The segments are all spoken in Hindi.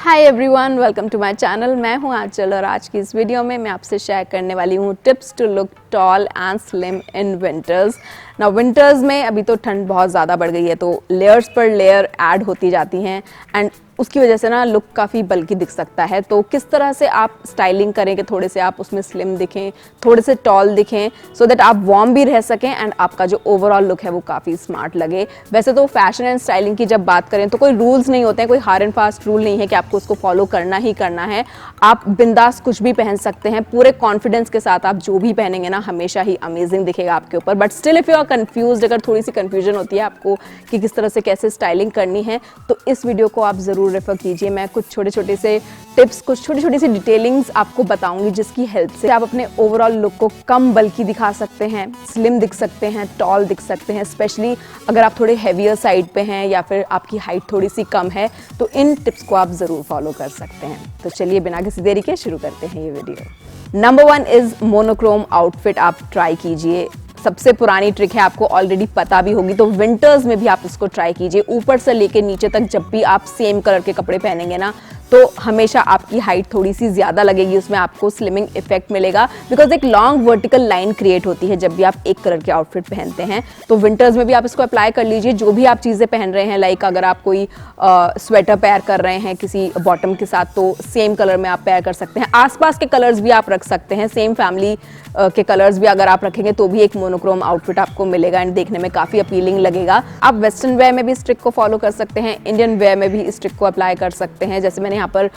Hi everyone, welcome to my channel. मैं हूं आंचल और आज की इस वीडियो में मैं आपसे शेयर करने वाली हूं tips to look tall and slim in winters. ना विंटर्स में अभी तो ठंड बहुत ज़्यादा बढ़ गई है तो लेयर्स पर लेयर ऐड होती जाती हैं एंड उसकी वजह से ना लुक काफ़ी बल्कि दिख सकता है। तो किस तरह से आप स्टाइलिंग करें कि थोड़े से आप उसमें स्लिम दिखें, थोड़े से टॉल दिखें, सो दैट आप वार्म भी रह सकें एंड आपका जो ओवरऑल लुक है वो काफ़ी स्मार्ट लगे। वैसे तो फैशन एंड स्टाइलिंग की जब बात करें तो कोई रूल्स नहीं होते हैं, कोई हार्ड एंड फास्ट रूल नहीं है कि आपको उसको फॉलो करना ही करना है। आप बिंदास कुछ भी पहन सकते हैं, पूरे कॉन्फिडेंस के साथ आप जो भी पहनेंगे ना हमेशा ही अमेजिंग दिखेगा आपके ऊपर। But still if you are confused, अगर थोड़ी सी कंफ्यूजन होती है आपको कि किस तरह से कैसे स्टाइलिंग करनी है, तो इस वीडियो को आप ज़रूर रेफर कीजिए। मैं कुछ छोटे छोटे से टिप्स, कुछ छोटी छोटी सी डिटेलिंग्स आपको बताऊंगी जिसकी हेल्प से आप अपने ओवरऑल लुक को कम बल्कि दिखा सकते हैं, स्लिम दिख सकते हैं, टॉल दिख सकते हैं। स्पेशली अगर आप थोड़े हैवियर साइड पे हैं या फिर आपकी हाइट थोड़ी सी कम है तो इन टिप्स को आप ज़रूर फॉलो कर सकते हैं। तो चलिए बिना किसी देरी के शुरू करते हैं ये video. Number 1 is monochrome outfit. आप ट्राई कीजिए। सबसे पुरानी ट्रिक है, आपको ऑलरेडी पता भी होगी, तो विंटर्स में भी आप इसको ट्राई कीजिए। ऊपर से लेके नीचे तक जब भी आप सेम कलर के कपड़े पहनेंगे ना तो हमेशा आपकी हाइट थोड़ी सी ज़्यादा लगेगी, उसमें आपको स्लिमिंग इफेक्ट मिलेगा। बिकॉज एक लॉन्ग वर्टिकल लाइन क्रिएट होती है जब भी आप एक कलर के आउटफिट पहनते हैं। तो विंटर्स में भी आप इसको अप्लाई कर लीजिए। जो भी आप चीज़ें पहन रहे हैं, लाइक अगर आप कोई स्वेटर पेयर कर रहे हैं किसी बॉटम के साथ तो सेम कलर में आप पेयर कर सकते हैं। आसपास के कलर्स भी आप रख सकते हैं, सेम फैमिली के कलर्स भी अगर आप रखेंगे तो भी एक मोनोक्रोम आउटफिट आपको मिलेगा एंड देखने में काफ़ी अपीलिंग लगेगा। आप वेस्टर्न वेयर में भी इस ट्रिक को फॉलो कर सकते हैं, इंडियन वेयर में भी इस ट्रिक को अप्लाई कर सकते हैं। जैसे मैंने यहाँ पर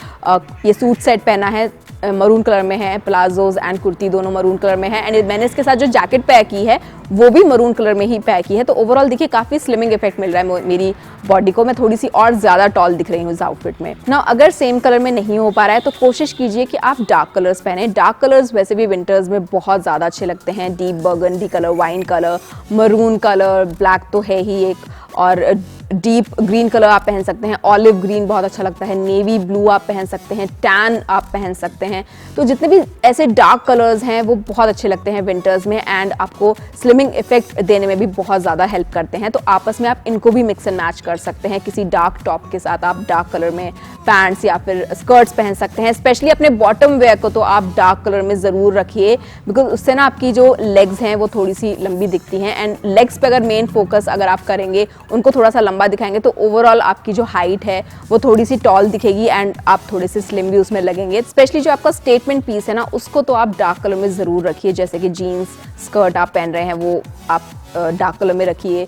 ये सूट सेट पहना है, मरून कलर में है, प्लाजोज एंड कुर्ती दोनों मरून कलर में है एंड मैंने इसके साथ जो जैकेट पैक की है वो भी मरून कलर में ही पैक की है। तो ओवरऑल देखिए काफ़ी स्लिमिंग इफेक्ट मिल रहा है मेरी बॉडी को। मैं थोड़ी सी और ज़्यादा टॉल दिख रही हूँ इस आउटफिट में ना। अगर सेम कलर में नहीं हो पा रहा है तो कोशिश कीजिए कि आप डार्क कलर्स पहने। डार्क कलर्स वैसे भी विंटर्स में बहुत ज़्यादा अच्छे लगते हैं। Deep burgundy colour, wine colour, maroon colour, black तो है ही एक, और डीप ग्रीन कलर आप पहन सकते हैं। ऑलिव ग्रीन बहुत अच्छा लगता है। नेवी ब्लू आप पहन सकते हैं। टैन आप पहन सकते हैं। तो जितने भी ऐसे डार्क कलर्स हैं वो बहुत अच्छे लगते हैं विंटर्स में एंड आपको स्लिमिंग इफेक्ट देने में भी बहुत ज़्यादा हेल्प करते हैं। तो आपस में आप इनको भी मिक्स एंड मैच कर सकते हैं। किसी डार्क टॉप के साथ आप डार्क कलर में पैंट्स या फिर स्कर्ट्स पहन सकते हैं। स्पेशली अपने बॉटम वेयर को तो आप डार्क कलर में ज़रूर रखिए, बिकॉज उससे ना आपकी जो लेग्स हैं वो थोड़ी सी लंबी दिखती हैं एंड लेग्स पे अगर मेन फोकस अगर आप करेंगे, उनको थोड़ा सा लंबा दिखाएंगे तो ओवरऑल आपकी जो हाइट है वो थोड़ी सी टॉल दिखेगी एंड आप थोड़े से स्लिम भी उसमें लगेंगे। स्पेशली जो आपका स्टेटमेंट पीस है ना उसको तो आप डार्क कलर में ज़रूर रखिए। जैसे कि जीन्स स्कर्ट आप पहन रहे हैं वो आप डार्क कलर में रखिए,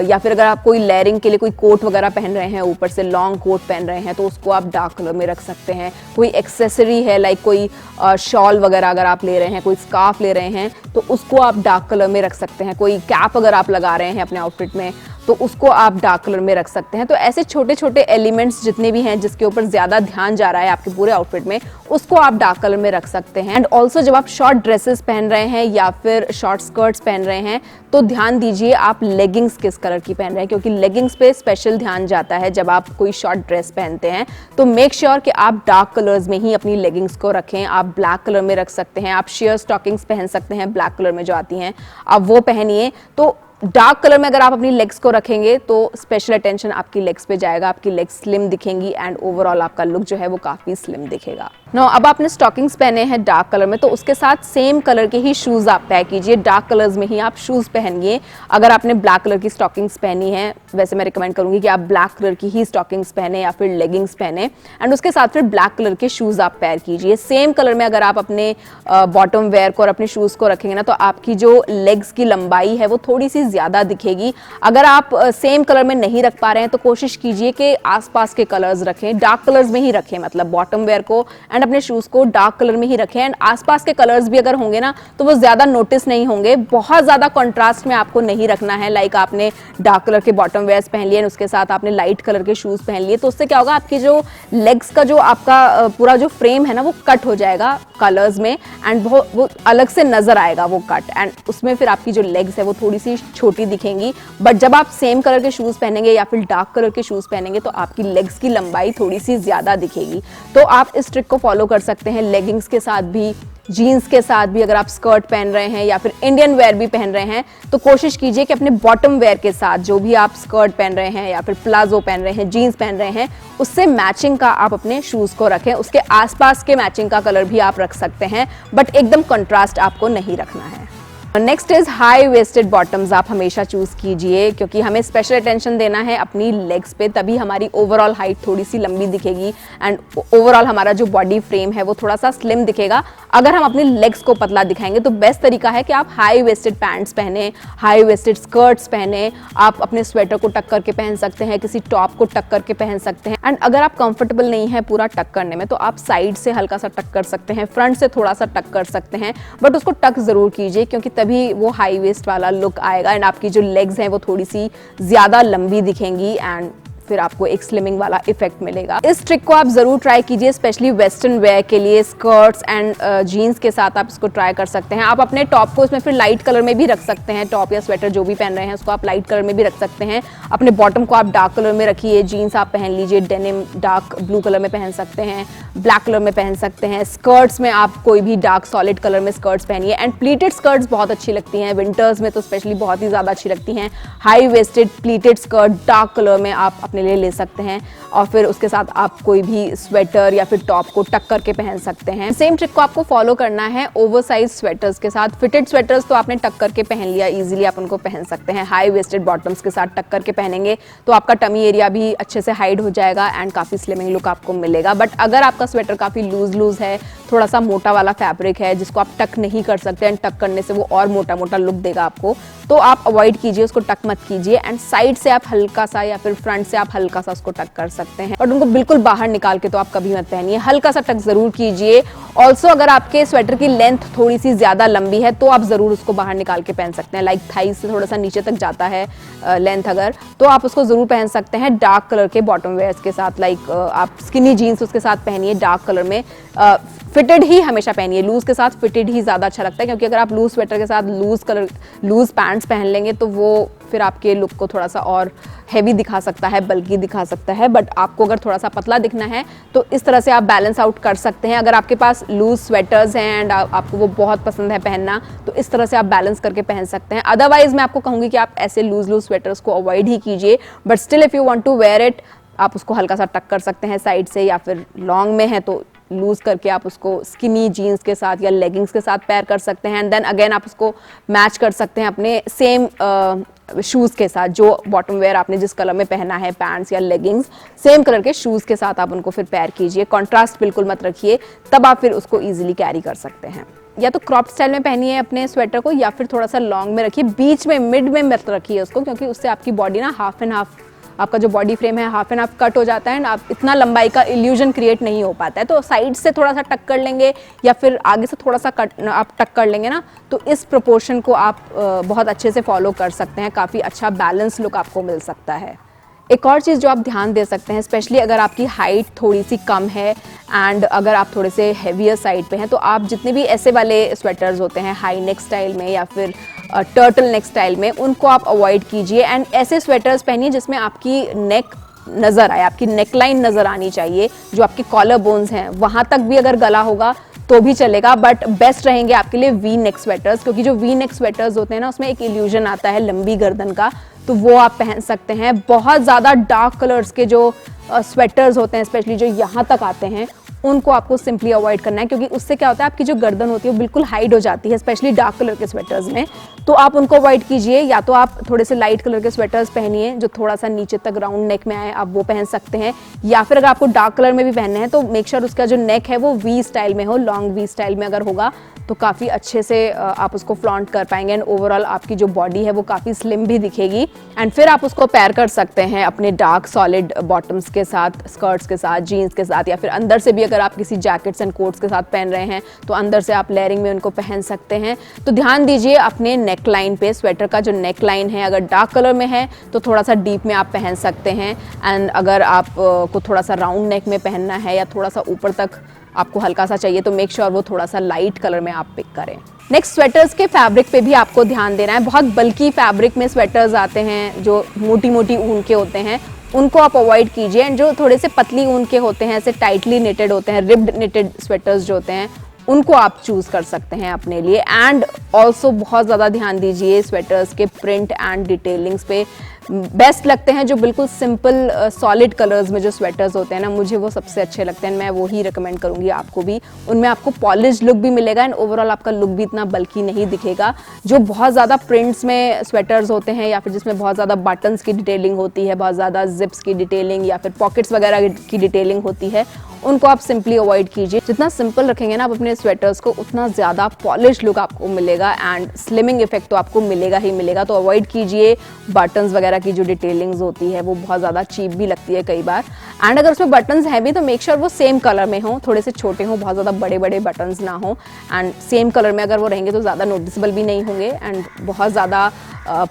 या फिर अगर आप कोई लेयरिंग के लिए कोई कोट वगैरह पहन रहे हैं, ऊपर से लॉन्ग कोट पहन रहे हैं तो उसको आप डार्क कलर में रख सकते हैं। कोई एक्सेसरी है, लाइक कोई शॉल वगैरह अगर आप ले रहे हैं, कोई स्कार्फ ले रहे हैं तो उसको आप डार्क कलर में रख सकते हैं। कोई कैप अगर आप लगा रहे हैं अपने आउटफिट में तो उसको आप डार्क कलर में रख सकते हैं। तो ऐसे छोटे छोटे एलिमेंट्स जितने भी हैं जिसके ऊपर ज़्यादा ध्यान जा रहा है आपके पूरे आउटफिट में, उसको आप डार्क कलर में रख सकते हैं। एंड ऑल्सो जब आप शॉर्ट ड्रेसेस पहन रहे हैं या फिर शॉर्ट स्कर्ट्स पहन रहे हैं तो ध्यान दीजिए आप लेगिंग्स किस कलर की पहन रहे हैं, क्योंकि लेगिंग्स पे स्पेशल ध्यान जाता है जब आप कोई शॉर्ट ड्रेस पहनते हैं। तो मेक श्योर कि आप डार्क कलर्स में ही अपनी लेगिंग्स को रखें। आप ब्लैक कलर में रख सकते हैं। आप शेयर स्टॉकिंग्स पहन सकते हैं, ब्लैक कलर में जो आती हैं आप वो पहनिए। तो डार्क कलर में अगर आप अपनी लेग्स को रखेंगे तो स्पेशल अटेंशन आपकी लेग्स पे जाएगा, आपकी लेग्स स्लिम दिखेंगी एंड ओवरऑल आपका लुक जो है वो काफ़ी स्लिम दिखेगा। नो, अब आपने स्टॉकिंग्स पहने हैं डार्क कलर में तो उसके साथ सेम कलर के ही शूज़ आप पैक कीजिए। डार्क कलर्स में ही आप शूज़ पहनिए। अगर आपने ब्लैक कलर की स्टॉकिंग्स पहनी है, वैसे मैं रिकमेंड करूँगी कि आप ब्लैक कलर की ही स्टॉकिंग्स पहने या फिर लेगिंग्स पहने एंड उसके साथ फिर ब्लैक कलर के शूज़ आप पैर कीजिए। सेम कलर में अगर आप अपने बॉटम वेयर को और अपने शूज़ को रखेंगे ना तो आपकी जो लेग्स की लंबाई है वो थोड़ी सी ज़्यादा दिखेगी। अगर आप सेम कलर में नहीं रख पा रहे हैं तो कोशिश कीजिए कि आसपास के कलर्स रखें, डार्क कलर्स में ही रखें, मतलब बॉटम वेयर को एंड अपने शूज को डार्क कलर में ही रखें एंड आसपास के कलर्स भी अगर होंगे ना तो वो ज्यादा नोटिस नहीं होंगे। बहुत ज्यादा कंट्रास्ट में आपको नहीं रखना है। लाइक आपने डार्क कलर के बॉटम वेयर्स पहन लिए, उसके साथ आपने लाइट कलर के शूज पहन लिए तो उससे क्या होगा, आपकी जो लेग्स का जो आपका पूरा जो फ्रेम है ना वो कट हो जाएगा कलर्स में एंड वो अलग से नजर आएगा वो कट एंड उसमें फिर आपकी जो लेग्स है वो थोड़ी सी छोटी दिखेंगी। बट जब आप सेम कलर के शूज पहनेंगे या फिर डार्क कलर के शूज पहनेंगे तो आपकी लेग्स की लंबाई थोड़ी सी ज्यादा दिखेगी। तो आप इस ट्रिक को फॉलो कर सकते हैं लेगिंग्स के साथ भी, जीन्स के साथ भी अगर आप स्कर्ट पहन रहे हैं या फिर इंडियन वेयर भी पहन रहे हैं तो कोशिश कीजिए कि अपने बॉटम वेयर के साथ जो भी आप स्कर्ट पहन रहे हैं या फिर प्लाजो पहन रहे हैं, जीन्स पहन रहे हैं, उससे मैचिंग का आप अपने शूज को रखें। उसके आसपास के मैचिंग का कलर भी आप रख सकते हैं, बट एकदम कंट्रास्ट आपको नहीं रखना है। Next is high waisted bottoms. आप हमेशा चूज कीजिए क्योंकि हमें स्पेशल अटेंशन देना है अपनी लेग्स पे, तभी हमारी ओवरऑल हाइट थोड़ी सी लंबी दिखेगी एंड ओवरऑल हमारा जो बॉडी फ्रेम है वो थोड़ा सा स्लिम दिखेगा। अगर हम अपनी लेग्स को पतला दिखाएंगे तो बेस्ट तरीका है कि आप हाई वेस्टेड पैंट्स पहने, हाई वेस्टेड स्कर्ट्स पहने। आप अपने स्वेटर को टक करके पहन सकते हैं, किसी टॉप को टक करके पहन सकते हैं। एंड अगर आप कंफर्टेबल नहीं है पूरा टक करने में तो आप साइड से हल्का सा टक कर सकते हैं, फ्रंट से थोड़ा सा टक कर सकते हैं, बट उसको टक जरूर कीजिए क्योंकि तभी वो हाई वेस्ट वाला लुक आएगा एंड आपकी जो लेग्स हैं वो थोड़ी सी ज्यादा लंबी दिखेंगी एंड फिर आपको एक स्लिमिंग वाला इफेक्ट मिलेगा। इस ट्रिक को आप जरूर ट्राई कीजिए, स्पेशली वेस्टर्न वेयर के लिए। स्कर्ट्स एंड जीन्स के साथ आप इसको ट्राई कर सकते हैं। आप अपने टॉप को इसमें फिर लाइट कलर में भी रख सकते हैं, टॉप या स्वेटर जो भी पहन रहे हैं उसको आप लाइट कलर में भी रख सकते हैं। अपने बॉटम को आप डार्क कलर में रखिए, जीन्स आप पहन लीजिए, डेनिम डार्क ब्लू कलर में पहन सकते हैं, ब्लैक कलर में पहन सकते हैं। स्कर्ट्स में आप कोई भी डार्क सॉलिड कलर में स्कर्ट्स पहनिए एंड प्लीटेड स्कर्ट्स बहुत अच्छी लगती हैं, विंटर्स में तो स्पेशली बहुत ही ज़्यादा अच्छी लगती हैं। High waisted pleated skirt dark colour में आप अपने लिए ले सकते हैं और फिर उसके साथ आप कोई भी स्वेटर या फिर टॉप को टक करके पहन सकते हैं। सेम ट्रिक को आपको फॉलो करना है ओवरसाइज स्वेटर्स के साथ। फिटेड स्वेटर्स तो आपने टक करके पहन लिया, इजीली आप उनको पहन सकते हैं। हाई वेस्टेड बॉटम्स के साथ टक करके पहनेंगे तो आपका टमी एरिया भी अच्छे से हाइड हो जाएगा एंड काफ़ी स्लिमिंग लुक आपको मिलेगा। बट अगर आपका स्वेटर काफ़ी लूज है, थोड़ा सा मोटा वाला फैब्रिक है जिसको आप टक नहीं कर सकते एंड टक करने से वो और मोटा मोटा लुक देगा आपको, तो आप अवॉइड कीजिए, उसको टक मत कीजिए एंड साइड से आप हल्का सा या फिर फ्रंट से आप हल्का सा उसको टक कर सकते हैं, बट उनको बिल्कुल बाहर निकाल के तो आप कभी मत पहनिए। हल्का सा टक जरूर कीजिए। ऑल्सो अगर आपके स्वेटर की लेंथ थोड़ी सी ज्यादा लंबी है तो आप जरूर उसको बाहर निकाल के पहन सकते हैं। लाइक थाई से थोड़ा सा नीचे तक जाता है लेंथ अगर, तो आप उसको जरूर पहन सकते हैं डार्क कलर के बॉटम वेयर्स के साथ। लाइक आप स्किनी जीन्स उसके साथ पहनिए डार्क कलर में। फिटेड ही हमेशा पहनिए, लूज के साथ फिटेड ही ज़्यादा अच्छा लगता है क्योंकि अगर आप लूज स्वेटर के साथ लूज पैंट्स पहन लेंगे तो वो फिर आपके लुक को थोड़ा सा और हैवी दिखा सकता है, बल्कि दिखा सकता है। बट आपको अगर थोड़ा सा पतला दिखना है तो इस तरह से आप बैलेंस आउट कर सकते हैं। अगर आपके पास लूज स्वेटर्स हैं एंड आपको वो बहुत पसंद है पहनना तो इस तरह से आप बैलेंस करके पहन सकते हैं। अदरवाइज मैं आपको कहूँगी कि आप ऐसे लूज स्वेटर्स को अवॉइड ही कीजिए, but still if you want to wear it आप उसको हल्का सा टक कर सकते हैं साइड से, या फिर लॉन्ग में है तो लूज करके आप उसको स्किनी जीन्स के साथ या लेगिंग्स के साथ पेयर कर सकते हैं एंड देन अगेन आप उसको मैच कर सकते हैं अपने सेम शूज़ के साथ। जो बॉटम वेयर आपने जिस कलर में पहना है, पैंट्स या लेगिंग्स, सेम कलर के शूज़ के साथ आप उनको फिर पेयर कीजिए। कॉन्ट्रास्ट बिल्कुल मत रखिए, तब आप फिर उसको ईजिली कैरी कर सकते हैं। या तो क्रॉप स्टाइल में पहनिए अपने स्वेटर को या फिर थोड़ा सा लॉन्ग में रखिए, बीच में मिड में मत रखिए उसको, क्योंकि उससे आपकी बॉडी ना हाफ एंड हाफ, आपका जो बॉडी फ्रेम है हाफ एंड हाफ कट हो जाता है एंड आप इतना लंबाई का इल्यूजन क्रिएट नहीं हो पाता है। तो साइड से थोड़ा सा टक कर लेंगे या फिर आगे से थोड़ा सा कट आप टक कर लेंगे ना, तो इस प्रोपोर्शन को आप बहुत अच्छे से फॉलो कर सकते हैं। काफ़ी अच्छा बैलेंस लुक आपको मिल सकता है। एक और चीज़ जो आप ध्यान दे सकते हैं, स्पेशली अगर आपकी हाइट थोड़ी सी कम है एंड अगर आप थोड़े से हैवियर साइड पे हैं, तो आप जितने भी ऐसे वाले स्वेटर्स होते हैं हाई नेक स्टाइल में या फिर टर्टल नेक स्टाइल में, उनको आप अवॉइड कीजिए एंड ऐसे स्वेटर्स पहनिए जिसमें आपकी नेक नज़र आए, आपकी नेकलाइन नज़र आनी चाहिए। जो आपके कॉलर बोन्स हैं वहाँ तक भी अगर गला होगा तो भी चलेगा, बट बेस्ट रहेंगे आपके लिए वी नेक स्वेटर्स, क्योंकि जो वी नेक स्वेटर्स होते हैं ना उसमें एक इल्यूजन आता है लंबी गर्दन का, तो वो आप पहन सकते हैं। बहुत ज़्यादा डार्क कलर्स के जो स्वेटर्स होते हैं स्पेशली जो यहाँ तक आते हैं, उनको आपको सिंपली अवॉइड करना है, क्योंकि उससे क्या होता है आपकी जो गर्दन होती है वो बिल्कुल हाइड हो जाती है, स्पेशली डार्क कलर के स्वेटर्स में। तो आप उनको अवॉइड कीजिए। या तो आप थोड़े से लाइट कलर के स्वेटर्स पहनिए जो थोड़ा सा नीचे तक राउंड नेक में आए, आप वो पहन सकते हैं। या फिर अगर आपको डार्क कलर में भी पहनने हैं तो मेक श्योर उसका जो नेक है वो वी स्टाइल में हो, लॉन्ग वी स्टाइल में अगर होगा तो काफ़ी अच्छे से आप उसको फ्लॉन्ट कर पाएंगे एंड ओवरऑल आपकी जो बॉडी है वो काफ़ी स्लिम भी दिखेगी। एंड फिर आप उसको पेयर कर सकते हैं अपने डार्क सॉलिड बॉटम्स के साथ, स्कर्ट्स के साथ, जीन्स के साथ, या फिर अंदर से भी अगर आप किसी जैकेट्स एंड कोट्स के साथ पहन रहे हैं तो अंदर से आप लेयरिंग में उनको पहन सकते हैं। तो ध्यान दीजिए अपने नेक लाइन पे, स्वेटर का जो नेक लाइन है अगर डार्क कलर में है तो थोड़ा सा डीप में आप पहन सकते हैं, एंड अगर आप को थोड़ा सा राउंड नेक में पहनना है या थोड़ा सा ऊपर तक आपको हल्का सा चाहिए तो मेक श्योर वो थोड़ा सा लाइट कलर में आप पिक करें। नेक्स्ट स्वेटर्स के फैब्रिक पे भी आपको ध्यान देना है। बहुत बल्कि फैब्रिक में स्वेटर्स आते हैं जो मोटी मोटी ऊन के होते हैं, उनको आप अवॉइड कीजिए। एंड जो थोड़े से पतली ऊन के होते हैं, ऐसे टाइटली निटेड होते हैं, रिब्ड निटेड स्वेटर्स जो होते हैं, उनको आप चूज कर सकते हैं अपने लिए। एंड ऑल्सो बहुत ज़्यादा ध्यान दीजिए स्वेटर्स के प्रिंट एंड डिटेलिंग्स पे। बेस्ट लगते हैं जो बिल्कुल सिंपल सॉलिड कलर्स में जो स्वेटर्स होते हैं ना, मुझे वो सबसे अच्छे लगते हैं। मैं वो ही रिकमेंड करूंगी आपको भी। उनमें आपको पॉलिश लुक भी मिलेगा एंड ओवरऑल आपका लुक भी इतना बल्कि नहीं दिखेगा। जो बहुत ज़्यादा प्रिंट्स में स्वेटर्स होते हैं या फिर जिसमें बहुत ज़्यादा बटन्स की डिटेलिंग होती है, बहुत ज़्यादा जिप्स की डिटेलिंग या फिर पॉकेट्स वगैरह की डिटेलिंग होती है, उनको आप सिंपली अवॉइड कीजिए। जितना सिंपल रखेंगे ना आप अपने स्वेटर्स को, उतना ज़्यादा पॉलिश लुक आपको मिलेगा एंड स्लिमिंग इफेक्ट तो आपको मिलेगा ही मिलेगा। तो अवॉइड कीजिए बटन्स वगैरह की जो डिटेलिंग्स होती है, वो बहुत ज़्यादा चीप भी लगती है कई बार। एंड अगर उसमें बटन्स हैं भी तो मेक श्योर वो सेम कलर में हो, थोड़े से छोटे हों, बहुत ज़्यादा बड़े बड़े बटन्स ना हो। एंड सेम कलर में अगर वो रहेंगे तो ज़्यादा नोटिसेबल भी नहीं होंगे एंड बहुत ज़्यादा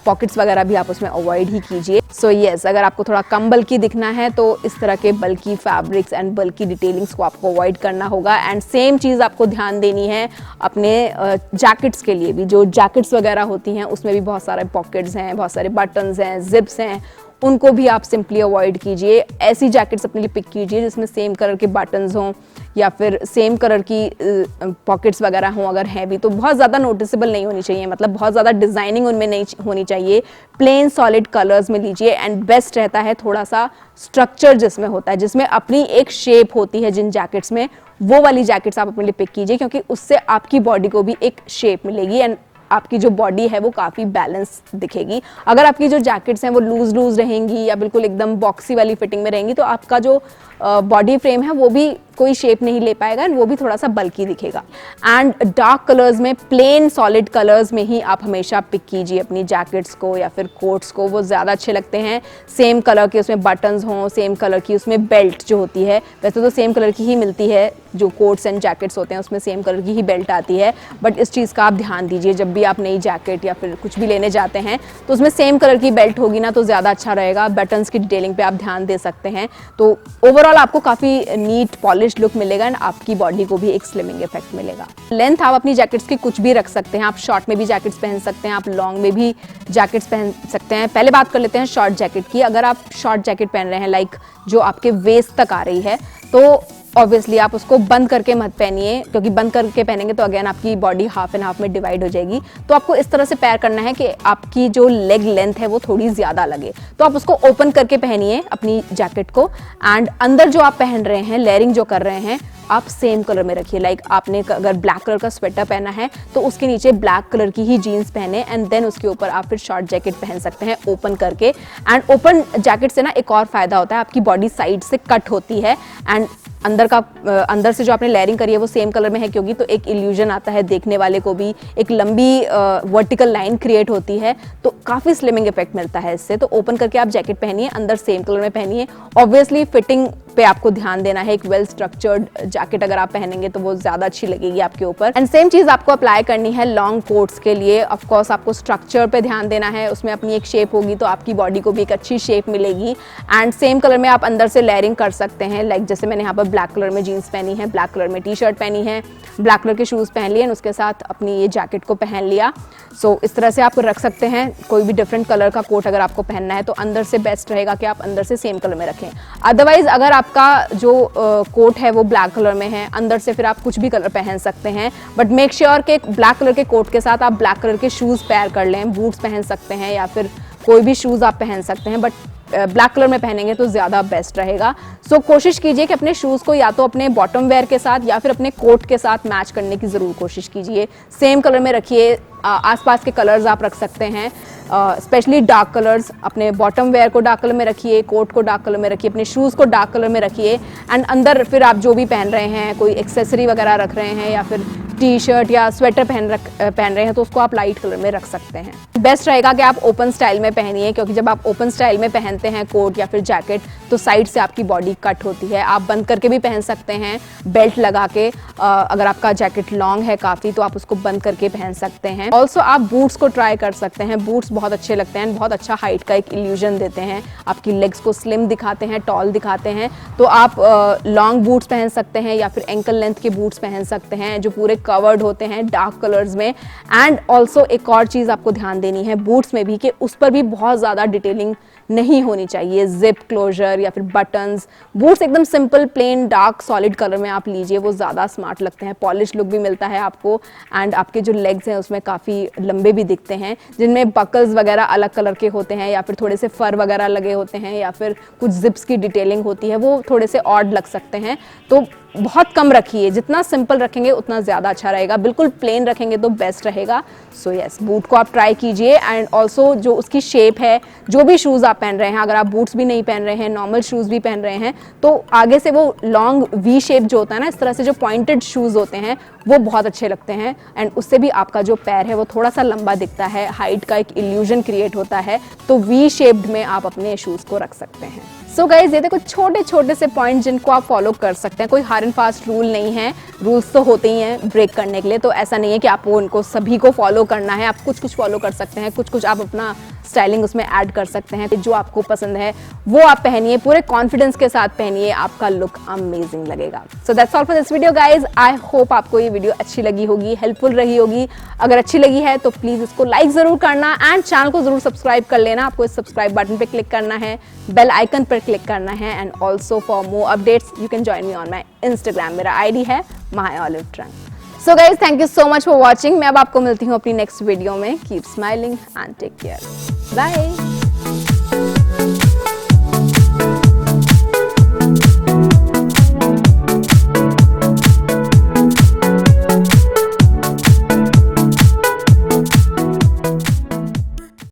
पॉकेट्स वगैरह भी आप उसमें अवॉइड ही कीजिए। सो येस, अगर आपको थोड़ा कम बल्कि दिखना है तो इस तरह के बल्कि फैब्रिक्स एंड बल्कि डिटेलिंग्स को आपको अवॉइड करना होगा। एंड सेम चीज़ आपको ध्यान देनी है अपने जैकेट्स के लिए भी। जो जैकेट्स वगैरह होती हैं उसमें भी बहुत सारे पॉकेट्स हैं, बहुत सारे बटन्स हैं, जिप्स हैं, उनको भी आप सिंपली अवॉइड कीजिए। ऐसी जैकेट्स अपने लिए पिक कीजिए जिसमें सेम कलर के बटन्स हों या फिर सेम कलर की पॉकेट्स वगैरह हों। अगर है भी तो बहुत ज़्यादा नोटिसेबल नहीं होनी चाहिए, मतलब बहुत ज़्यादा डिज़ाइनिंग उनमें नहीं होनी चाहिए। प्लेन सॉलिड कलर्स में लीजिए एंड बेस्ट रहता है थोड़ा सा स्ट्रक्चर जिसमें होता है, जिसमें अपनी एक शेप होती है जिन जैकेट्स में, वो वाली जैकेट्स आप अपने लिए पिक कीजिए, क्योंकि उससे आपकी बॉडी को भी एक शेप मिलेगी एंड आपकी जो बॉडी है वो काफ़ी बैलेंस दिखेगी। अगर आपकी जो जैकेट्स हैं वो लूज लूज रहेंगी या बिल्कुल एकदम बॉक्सी वाली फिटिंग में रहेंगी तो आपका जो बॉडी फ्रेम है वो भी कोई शेप नहीं ले पाएगा एंड वो भी थोड़ा सा बल्कि दिखेगा। एंड डार्क कलर्स में, प्लेन सॉलिड कलर्स में ही आप हमेशा पिक कीजिए अपनी जैकेट्स को या फिर कोट्स को, वो ज़्यादा अच्छे लगते हैं। सेम कलर के उसमें बटन्स हों, सेम कलर की उसमें बेल्ट जो होती है, वैसे तो सेम कलर की ही मिलती है, जो कोट्स एंड जैकेट्स होते हैं उसमें सेम कलर की ही बेल्ट आती है, बट इस चीज़ का आप ध्यान दीजिए जब भी आप नई जैकेट या फिर कुछ भी लेने जाते हैं तो उसमें सेम कलर की बेल्ट होगी ना तो ज़्यादा अच्छा रहेगा। बटन्स की डिटेलिंग पे आप ध्यान दे सकते हैं, तो ओवरऑल आपको काफ़ी नीट पॉलिश लुक मिलेगा एंड आपकी बॉडी को भी एक स्लिमिंग इफेक्ट मिलेगा। लेंथ आप अपनी जैकेट्स की कुछ भी रख सकते हैं, आप शॉर्ट में भी जैकेट्स पहन सकते हैं, आप लॉन्ग में भी जैकेट्स पहन सकते हैं। पहले बात कर लेते हैं शॉर्ट जैकेट की। अगर आप शॉर्ट जैकेट पहन रहे हैं लाइक जो आपके वेस्ट तक आ रही है, तो ऑब्वियसली आप उसको बंद करके मत पहनिए, क्योंकि बंद करके पहनेंगे तो अगेन आपकी बॉडी हाफ एंड हाफ में डिवाइड हो जाएगी। तो आपको इस तरह से पैर करना है कि आपकी जो लेग लेंथ है वो थोड़ी ज़्यादा लगे, तो आप उसको ओपन करके पहनिए अपनी जैकेट को। एंड अंदर जो आप पहन रहे हैं, लेयरिंग जो कर रहे हैं, आप सेम कलर में रखिए। लाइक आपने अगर ब्लैक कलर का स्वेटर पहना है तो उसके नीचे ब्लैक कलर की ही जीन्स पहने एंड देन उसके ऊपर आप फिर शॉर्ट जैकेट पहन सकते हैं ओपन करके। एंड ओपन जैकेट से ना एक और फायदा होता है, आपकी बॉडी साइड से कट होती है एंड अंदर से जो आपने लेयरिंग करी है वो सेम कलर में है, क्योंकि तो एक इल्यूजन आता है देखने वाले को भी, एक लंबी वर्टिकल लाइन क्रिएट होती है, तो काफ़ी स्लिमिंग इफेक्ट मिलता है इससे। तो ओपन करके आप जैकेट पहनिए, अंदर सेम कलर में पहनिए। ऑब्वियसली फिटिंग पे आपको ध्यान देना है, एक वेल स्ट्रक्चर्ड जैकेट अगर आप पहनेंगे तो वो ज़्यादा अच्छी लगेगी आपके ऊपर। एंड सेम चीज़ आपको अप्लाई करनी है लॉन्ग कोट्स के लिए। ऑफ कोर्स आपको स्ट्रक्चर पे ध्यान देना है, उसमें अपनी एक शेप होगी तो आपकी बॉडी को भी एक अच्छी शेप मिलेगी। एंड सेम कलर में आप अंदर से लेयरिंग कर सकते हैं, लाइक जैसे मैंने यहाँ पर ब्लैक कलर में जीन्स पहनी है, ब्लैक कलर में टी शर्ट पहनी है, ब्लैक कलर के शूज़ पहन लिए, उसके साथ अपनी ये जैकेट को पहन लिया। सो इस तरह से आप रख सकते हैं। कोई भी डिफरेंट कलर का कोट अगर आपको पहनना है तो अंदर से बेस्ट रहेगा कि आप अंदर से सेम कलर में रखें। अदरवाइज अगर आपका जो कोट है वो ब्लैक कलर में है, अंदर से फिर आप कुछ भी कलर पहन सकते हैं, बट मेक श्योर कि ब्लैक कलर के कोट के साथ आप ब्लैक कलर के शूज़ पेयर कर लें। बूट्स पहन सकते हैं या फिर कोई भी शूज़ आप पहन सकते हैं, बट ब्लैक कलर में पहनेंगे तो ज़्यादा बेस्ट रहेगा। सो कोशिश कीजिए कि अपने शूज़ को या तो अपने बॉटम वेयर के साथ या फिर अपने कोट के साथ मैच करने की ज़रूर कोशिश कीजिए। सेम कलर में रखिए, आसपास के कलर्स आप रख सकते हैं, स्पेशली डार्क कलर्स। अपने बॉटम वेयर को डार्क कलर में रखिए, कोट को डार्क कलर में रखिए, अपने शूज़ को डार्क कलर में रखिए। एंड अंदर फिर आप जो भी पहन रहे हैं, कोई एक्सेसरी वगैरह रख रहे हैं या फिर टी शर्ट या स्वेटर पहन रहे हैं तो उसको आप लाइट कलर में रख सकते हैं। बेस्ट रहेगा कि आप ओपन स्टाइल में पहनिए, क्योंकि जब आप ओपन स्टाइल में पहनते हैं कोट या फिर जैकेट तो साइड से आपकी बॉडी कट होती है। आप बंद करके भी पहन सकते हैं बेल्ट लगा के, अगर आपका जैकेट लॉन्ग है काफ़ी तो आप उसको बंद करके पहन सकते हैं। ऑल्सो आप बूट्स को ट्राई कर सकते हैं, बूट्स बहुत अच्छे लगते हैं, बहुत अच्छा हाइट का एक इल्यूजन देते हैं, आपकी लेग्स को स्लिम दिखाते हैं, टॉल दिखाते हैं। तो आप लॉन्ग बूट्स पहन सकते हैं या फिर एंकल लेंथ के बूट्स पहन सकते हैं जो पूरे कवर्ड होते हैं डार्क कलर्स में। एंड ऑल्सो एक और चीज़ आपको ध्यान देनी है बूट्स में भी कि उस पर भी बहुत ज़्यादा डिटेलिंग नहीं होनी चाहिए। जिप क्लोजर या फिर बटन्स, बूट्स एकदम simple plain dark solid colour में आप लीजिए, वो ज़्यादा स्मार्ट लगते हैं, पॉलिश लुक भी मिलता है आपको एंड आपके जो लेग्स हैं उसमें काफ़ी लंबे भी दिखते हैं, जिनमें बकल्स वगैरह अलग कलर के होते हैं या फिर थोड़े से फर वगैरह लगे होते हैं या फिर कुछ जिप्स की डिटेलिंग होती है, वो थोड़े से ऑड लग सकते हैं। तो बहुत कम रखिए, जितना सिंपल रखेंगे उतना ज़्यादा अच्छा रहेगा, बिल्कुल प्लेन रखेंगे तो बेस्ट रहेगा। सो यस, बूट को आप ट्राई कीजिए एंड ऑल्सो जो उसकी शेप है, जो भी शूज़ आप पहन रहे हैं, अगर आप बूट्स भी नहीं पहन रहे हैं, नॉर्मल शूज़ भी पहन रहे हैं, तो आगे से वो लॉन्ग वी शेप जो होता है ना, इस तरह से जो पॉइंटेड शूज़ होते हैं वो बहुत अच्छे लगते हैं एंड उससे भी आपका जो पैर है वो थोड़ा सा लंबा दिखता है, हाइट का एक इल्यूजन क्रिएट होता है, तो वी शेप्ड में आप अपने शूज़ को रख सकते हैं। सो गाइज, ये देखो छोटे छोटे से पॉइंट जिनको आप फॉलो कर सकते हैं, कोई हार्ड एंड फास्ट रूल नहीं है, रूल्स तो होते ही हैं ब्रेक करने के लिए, तो ऐसा नहीं है कि आपको उनको सभी को फॉलो करना है, आप कुछ कुछ फॉलो कर सकते हैं, कुछ कुछ आप अपना स्टाइलिंग उसमें ऐड कर सकते हैं, जो आपको पसंद है वो आप पहनिए, पूरे कॉन्फिडेंस के साथ पहनिए, आपका लुक अमेजिंग लगेगा। So that's all for this video guys, I hope आपको ये वीडियो अच्छी लगी होगी, हेल्पफुल रही होगी। अगर अच्छी लगी है तो प्लीज इसको लाइक जरूर करना एंड चैनल को जरूर सब्सक्राइब कर लेना, आपको इस सब्सक्राइब बटन पे क्लिक करना है, बेल आइकन पर क्लिक करना है and also for more updates you can join me on my Instagram, मेरा आईडी है myolivetrend। So guys, thank you so much for watching. मैं अब आपको मिलती हूँ अपनी नेक्स्ट वीडियो में। Keep smiling and take care, bye.